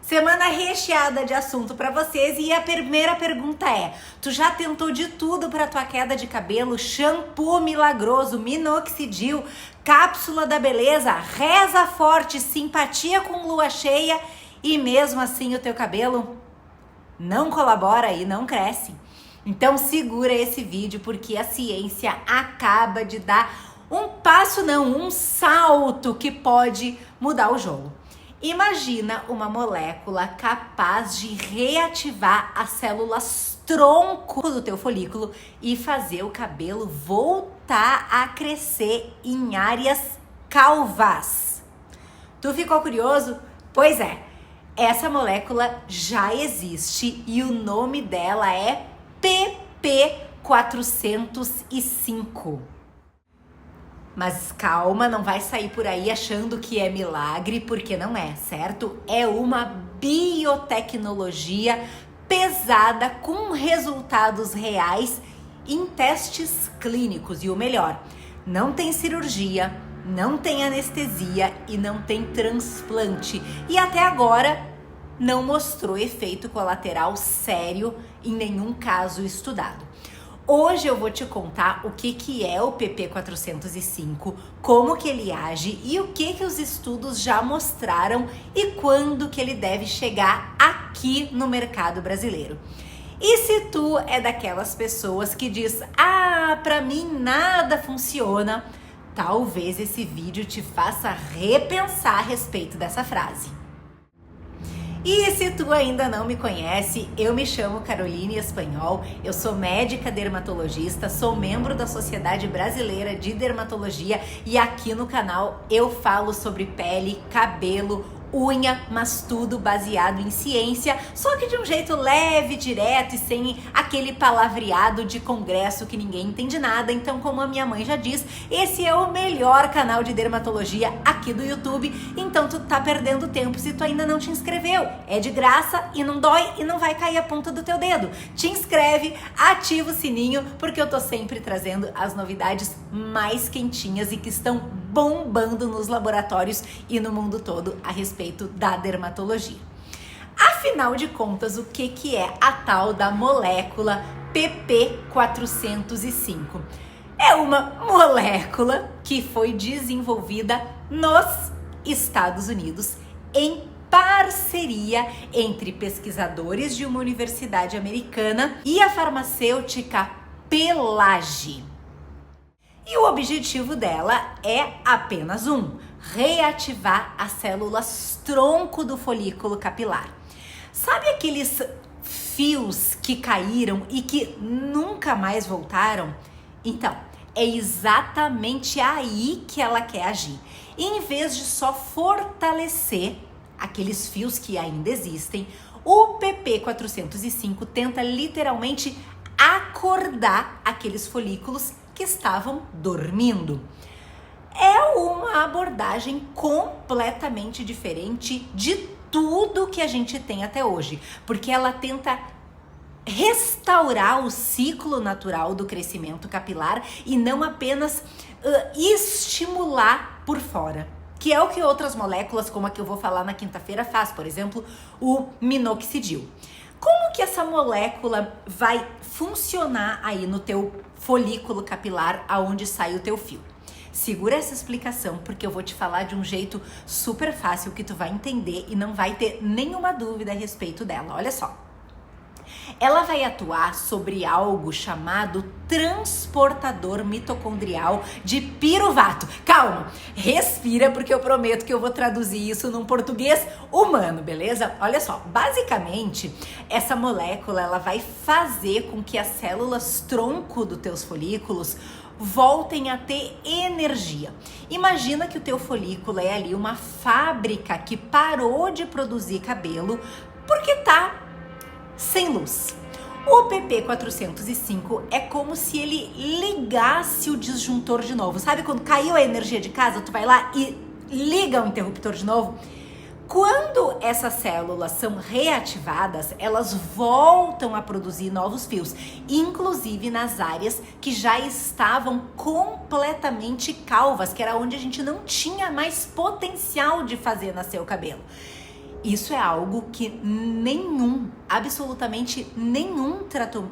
Semana recheada de assunto para vocês e a primeira pergunta é: tu já tentou de tudo para tua queda de cabelo? Shampoo milagroso, minoxidil, cápsula da beleza, reza forte, simpatia com lua cheia e mesmo assim o teu cabelo não colabora e não cresce? Então segura esse vídeo porque a ciência acaba de dar um salto que pode mudar o jogo. Imagina uma molécula capaz de reativar as células tronco do teu folículo e fazer o cabelo voltar a crescer em áreas calvas. Tu ficou curioso? Pois é, essa molécula já existe e o nome dela é PP405. Mas calma, não vai sair por aí achando que é milagre, porque não é, certo? É uma biotecnologia pesada com resultados reais em testes clínicos. E o melhor, não tem cirurgia, não tem anestesia e não tem transplante. E até agora não mostrou efeito colateral sério em nenhum caso estudado. Hoje eu vou te contar o que é o PP405, como que ele age e o que os estudos já mostraram e quando que ele deve chegar aqui no mercado brasileiro. E se tu é daquelas pessoas que diz, pra mim nada funciona, talvez esse vídeo te faça repensar a respeito dessa frase. E se tu ainda não me conhece, eu me chamo Caroline Espanhol, eu sou médica dermatologista, sou membro da Sociedade Brasileira de Dermatologia e aqui no canal eu falo sobre pele, cabelo, unha, mas tudo baseado em ciência, só que de um jeito leve, direto e sem aquele palavreado de congresso que ninguém entende nada. Então, como a minha mãe já diz, esse é o melhor canal de dermatologia aqui do YouTube, então tu tá perdendo tempo se tu ainda não te inscreveu. É de graça e não dói e não vai cair a ponta do teu dedo. Te inscreve, ativa o sininho, porque eu tô sempre trazendo as novidades mais quentinhas e que estão bombando nos laboratórios e no mundo todo a respeito da dermatologia. Afinal de contas, o que é a tal da molécula PP405? É uma molécula que foi desenvolvida nos Estados Unidos em parceria entre pesquisadores de uma universidade americana e a farmacêutica Pelage. E o objetivo dela é apenas reativar as células tronco do folículo capilar. Sabe aqueles fios que caíram e que nunca mais voltaram? Então, é exatamente aí que ela quer agir. E em vez de só fortalecer aqueles fios que ainda existem, o PP405 tenta literalmente acordar aqueles folículos que estavam dormindo. É uma abordagem completamente diferente de tudo que a gente tem até hoje, porque ela tenta restaurar o ciclo natural do crescimento capilar e não apenas estimular por fora, que é o que outras moléculas, como a que eu vou falar na quinta-feira, faz, por exemplo, o minoxidil. Como que essa molécula vai funcionar aí no teu folículo capilar, aonde sai o teu fio? Segura essa explicação, porque eu vou te falar de um jeito super fácil que tu vai entender e não vai ter nenhuma dúvida a respeito dela. Olha só. Ela vai atuar sobre algo chamado transportador mitocondrial de piruvato. Calma, respira, porque eu prometo que eu vou traduzir isso num português humano, beleza? Olha só, basicamente, essa molécula ela vai fazer com que as células tronco dos teus folículos voltem a ter energia. Imagina que o teu folículo é ali uma fábrica que parou de produzir cabelo porque tá sem luz. O PP405 é como se ele ligasse o disjuntor de novo. Sabe quando caiu a energia de casa, tu vai lá e liga o interruptor de novo? Quando essas células são reativadas, elas voltam a produzir novos fios, inclusive nas áreas que já estavam completamente calvas, que era onde a gente não tinha mais potencial de fazer nascer o cabelo. Isso é algo que absolutamente nenhum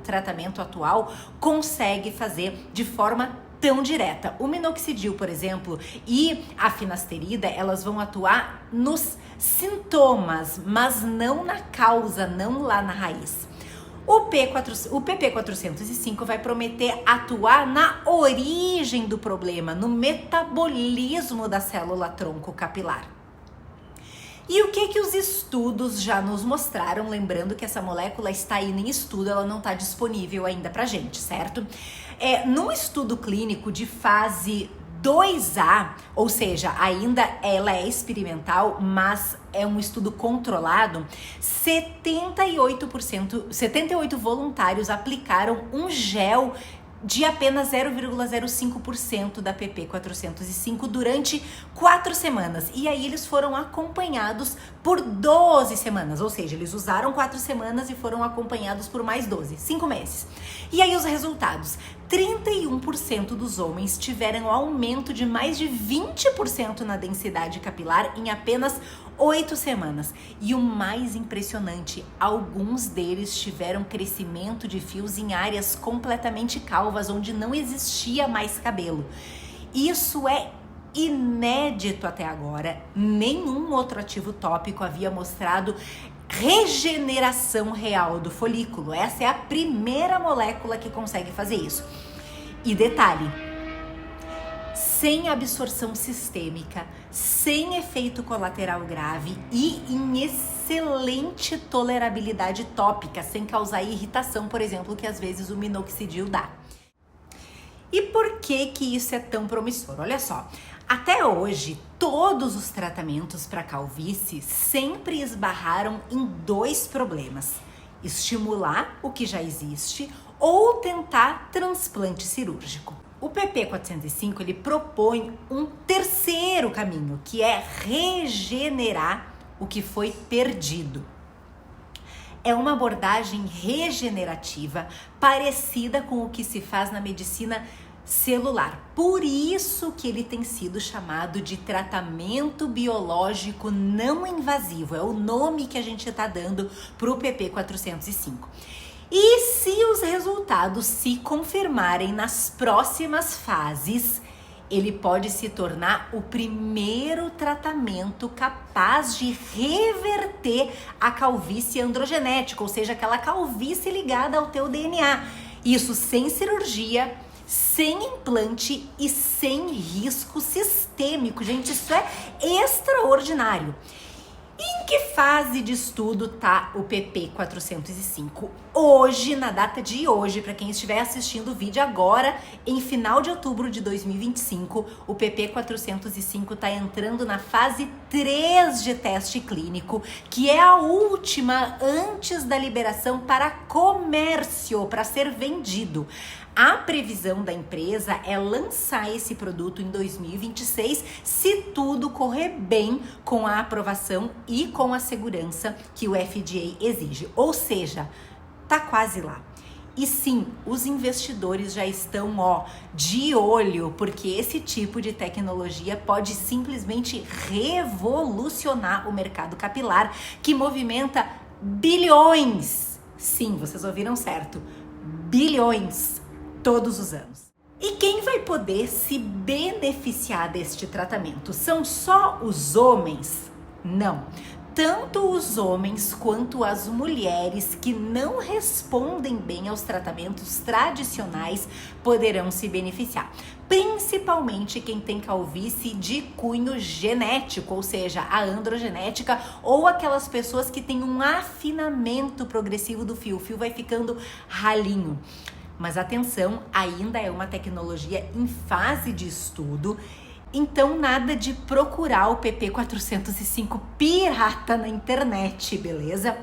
tratamento atual consegue fazer de forma tão direta. O minoxidil, por exemplo, e a finasterida, elas vão atuar nos sintomas, mas não na causa, não lá na raiz. O PP405 vai prometer atuar na origem do problema, no metabolismo da célula tronco capilar. E o que os estudos já nos mostraram? Lembrando que essa molécula está aí em estudo, ela não está disponível ainda pra gente, certo? Num estudo clínico de fase 2A, ou seja, ainda ela é experimental, mas é um estudo controlado, 78 voluntários aplicaram um gel de apenas 0,05% da PP405 durante 4 semanas. E aí eles foram acompanhados por 12 semanas, ou seja, eles usaram 4 semanas e foram acompanhados por mais 12, 5 meses. E aí os resultados, 31% dos homens tiveram aumento de mais de 20% na densidade capilar em apenas 8 semanas. E o mais impressionante, alguns deles tiveram crescimento de fios em áreas completamente calvas, onde não existia mais cabelo. Isso é inédito até agora. Nenhum outro ativo tópico havia mostrado regeneração real do folículo. Essa é a primeira molécula que consegue fazer isso. E detalhe, sem absorção sistêmica, sem efeito colateral grave e em excelente tolerabilidade tópica, sem causar irritação, por exemplo, que às vezes o minoxidil dá. E por que isso é tão promissor? Olha só, até hoje, todos os tratamentos para calvície sempre esbarraram em 2 problemas: estimular o que já existe ou tentar transplante cirúrgico. O PP405 ele propõe um terceiro caminho, que é regenerar o que foi perdido. É uma abordagem regenerativa parecida com o que se faz na medicina celular. Por isso que ele tem sido chamado de tratamento biológico não invasivo. É o nome que a gente está dando para o PP405. E se os resultados se confirmarem nas próximas fases, ele pode se tornar o primeiro tratamento capaz de reverter a calvície androgenética, ou seja, aquela calvície ligada ao teu DNA. Isso sem cirurgia, sem implante e sem risco sistêmico. Gente, isso é extraordinário. Em que fase de estudo tá o PP405? Hoje, na data de hoje, para quem estiver assistindo o vídeo agora, em final de outubro de 2025, o PP405 tá entrando na fase 3 de teste clínico, que é a última antes da liberação para comércio, para ser vendido. A previsão da empresa é lançar esse produto em 2026, se tudo correr bem com a aprovação e com a segurança que o FDA exige. Ou seja, tá quase lá. E sim, os investidores já estão de olho, porque esse tipo de tecnologia pode simplesmente revolucionar o mercado capilar, que movimenta bilhões. Sim, vocês ouviram certo, bilhões todos os anos. E quem vai poder se beneficiar deste tratamento? São só os homens? Não. Tanto os homens quanto as mulheres que não respondem bem aos tratamentos tradicionais poderão se beneficiar. Principalmente quem tem calvície de cunho genético, ou seja, a androgenética, ou aquelas pessoas que têm um afinamento progressivo do fio. O fio vai ficando ralinho. Mas atenção, ainda é uma tecnologia em fase de estudo, então nada de procurar o PP405 pirata na internet, beleza?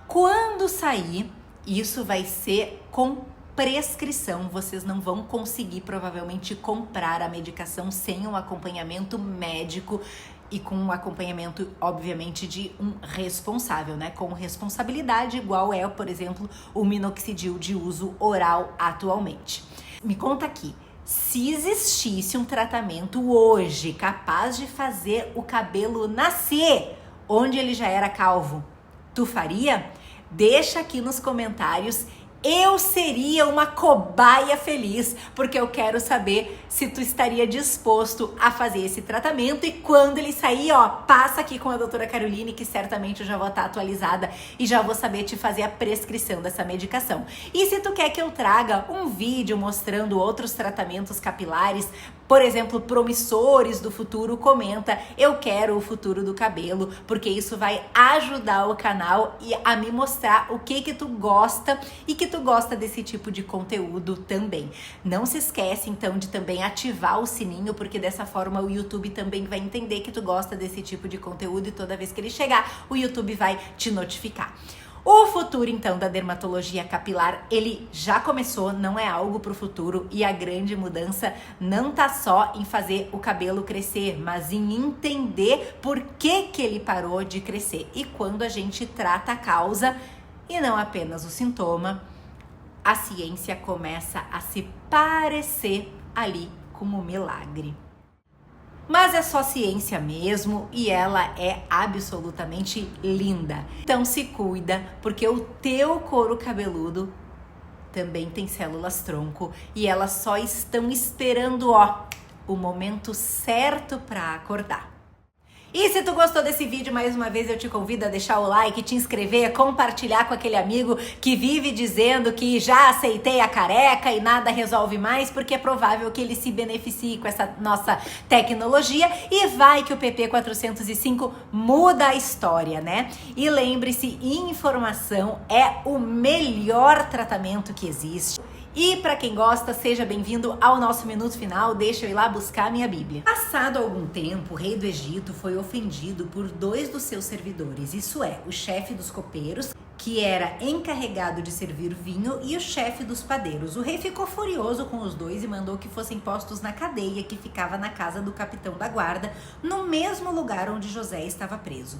Quando sair, isso vai ser com prescrição, vocês não vão conseguir provavelmente comprar a medicação sem um acompanhamento médico e com um acompanhamento, obviamente, de um responsável, né? Com responsabilidade, igual é, por exemplo, o minoxidil de uso oral atualmente. Me conta aqui, se existisse um tratamento hoje capaz de fazer o cabelo nascer, onde ele já era calvo, tu faria? Deixa aqui nos comentários. Eu seria uma cobaia feliz, porque eu quero saber se tu estaria disposto a fazer esse tratamento, e quando ele sair, ó, passa aqui com a doutora Caroline, que certamente eu já vou estar atualizada e já vou saber te fazer a prescrição dessa medicação. E se tu quer que eu traga um vídeo mostrando outros tratamentos capilares, por exemplo, promissores do futuro, comenta, eu quero o futuro do cabelo, porque isso vai ajudar o canal e a me mostrar o que tu gosta e que tu gosta desse tipo de conteúdo também. Não se esquece então de também ativar o sininho, porque dessa forma o YouTube também vai entender que tu gosta desse tipo de conteúdo e toda vez que ele chegar, o YouTube vai te notificar. O futuro, então, da dermatologia capilar, ele já começou, não é algo para o futuro, e a grande mudança não tá só em fazer o cabelo crescer, mas em entender por que ele parou de crescer. E quando a gente trata a causa e não apenas o sintoma, a ciência começa a se parecer ali com um milagre. Mas é só ciência mesmo e ela é absolutamente linda. Então se cuida, porque o teu couro cabeludo também tem células tronco e elas só estão esperando, ó, o momento certo para acordar. E se tu gostou desse vídeo, mais uma vez eu te convido a deixar o like, te inscrever, compartilhar com aquele amigo que vive dizendo que já aceitei a careca e nada resolve mais, porque é provável que ele se beneficie com essa nossa tecnologia e vai que o PP 405 muda a história, né? E lembre-se, informação é o melhor tratamento que existe. E para quem gosta, seja bem-vindo ao nosso minuto final, deixa eu ir lá buscar a minha Bíblia. Passado algum tempo, o rei do Egito foi ofendido por 2 dos seus servidores, isso é, o chefe dos copeiros, que era encarregado de servir vinho, e o chefe dos padeiros. O rei ficou furioso com os dois e mandou que fossem postos na cadeia que ficava na casa do capitão da guarda, no mesmo lugar onde José estava preso.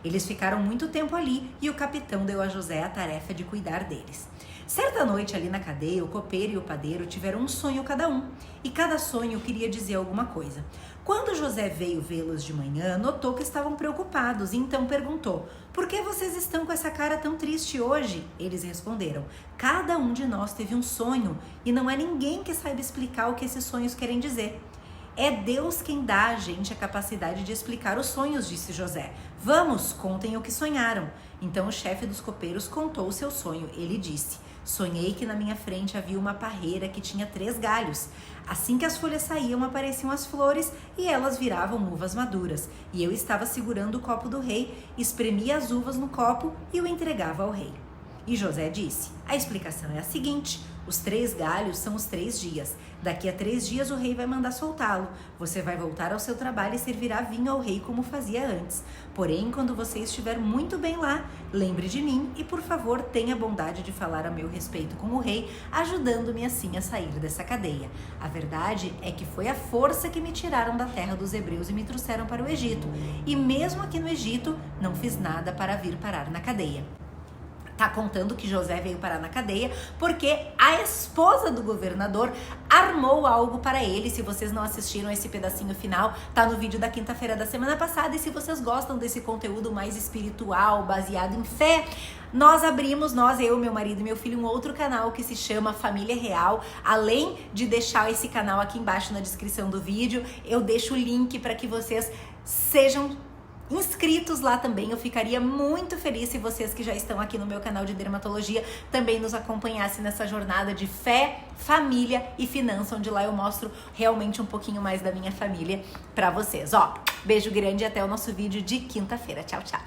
Eles ficaram muito tempo ali e o capitão deu a José a tarefa de cuidar deles. Certa noite ali na cadeia, o copeiro e o padeiro tiveram um sonho cada um, e cada sonho queria dizer alguma coisa. Quando José veio vê-los de manhã, notou que estavam preocupados e então perguntou: "Por que vocês estão com essa cara tão triste hoje?" Eles responderam: "Cada um de nós teve um sonho e não há ninguém que saiba explicar o que esses sonhos querem dizer." "É Deus quem dá a gente a capacidade de explicar os sonhos", disse José. "Vamos, contem o que sonharam." Então o chefe dos copeiros contou o seu sonho. Ele disse: "Sonhei que na minha frente havia uma parreira que tinha 3 galhos. Assim que as folhas saíam, apareciam as flores e elas viravam uvas maduras. E eu estava segurando o copo do rei, espremia as uvas no copo e o entregava ao rei." E José disse: "A explicação é a seguinte: os 3 galhos são os 3 dias. Daqui a 3 dias o rei vai mandar soltá-lo. Você vai voltar ao seu trabalho e servirá vinho ao rei como fazia antes. Porém, quando você estiver muito bem lá, lembre de mim e, por favor, tenha bondade de falar a meu respeito com o rei, ajudando-me assim a sair dessa cadeia. A verdade é que foi a força que me tiraram da terra dos hebreus e me trouxeram para o Egito. E mesmo aqui no Egito, não fiz nada para vir parar na cadeia." Tá contando que José veio parar na cadeia porque a esposa do governador armou algo para ele. Se vocês não assistiram esse pedacinho final, tá no vídeo da quinta-feira da semana passada. E se vocês gostam desse conteúdo mais espiritual, baseado em fé, eu, meu marido e meu filho, um outro canal que se chama Família Real. Além de deixar esse canal aqui embaixo na descrição do vídeo, eu deixo o link para que vocês sejam inscritos lá também. Eu ficaria muito feliz se vocês que já estão aqui no meu canal de dermatologia também nos acompanhassem nessa jornada de fé, família e finança, onde lá eu mostro realmente um pouquinho mais da minha família para vocês. Ó, beijo grande e até o nosso vídeo de quinta-feira. Tchau, tchau.